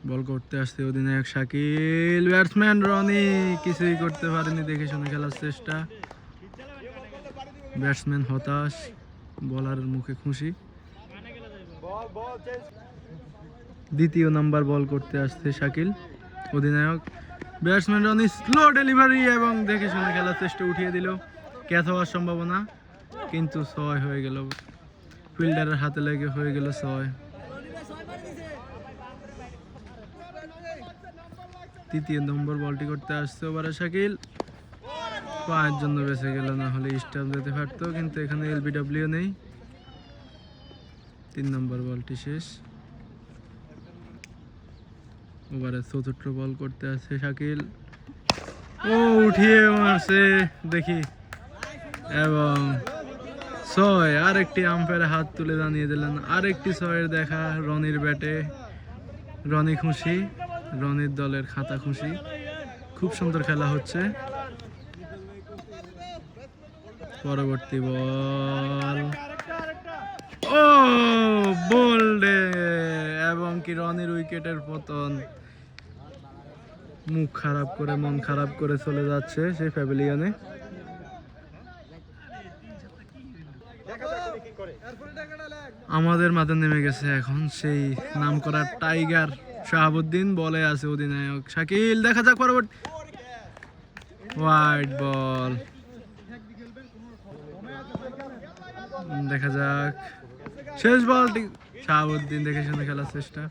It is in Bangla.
বল করতে আসছে অধিনায়ক শাকিল, ব্যাটসম্যান রনি কিছুই করতে পারেনি, দেখে শুনে খেলার চেষ্টা। ব্যাটসম্যান হতাশ, বলারের মুখে খুশি। দ্বিতীয় নাম্বার বল করতে আসছে শাকিল, অধিনায়ক। ব্যাটসম্যান রনি স্লো ডেলিভারি এবং দেখে শুনে খেলার চেষ্টা, উঠিয়ে দিল। ক্যাচ হওয়ার সম্ভাবনা, কিন্তু 6 হয়ে গেল। ফিল্ডারের হাতে লেগে হয়ে গেল 6। তৃতীয় নম্বর বলটি করতে আসছে ওভারে শাকিল, পায়ের জন্য বেঁচে গেল, না হলে স্টাম্প দিতে পারতো, কিন্তু এখানে এলবিডব্লিউ নেই। 3 নম্বর বলটি শেষ। ওভারে চতুর্থ বল করতে আসছে শাকিল, ও উঠিয়ে মারছে দেখি, এবং 6। আরেকটি আম্পায়ার হাত তুলে জানিয়ে দিলেন আরেকটি 6-এর দেখা রনির ব্যাটে। রনি খুশি, রনির দলের খাতা খুশি। খুব সুন্দর খেলা হচ্ছে। পরবর্তী বল, ও বোল্ডে, এবং কি রনির উইকেটের পতন। মুখ খারাপ করে, মন খারাপ করে চলে যাচ্ছে সেই প্যাভিলিয়নে। আমাদের মাঠে নেমে গেছে এখন সেই নামকরা টাইগার শাহাবুদ্দিন, বলে আছে অধিনায়ক শাকিল। দেখা যাক পরবর্তী, হোয়াইট বল, দেখা যাক শেষ বলটি। শাহাবুদ্দিন দেখে শুনে খেলার চেষ্টা।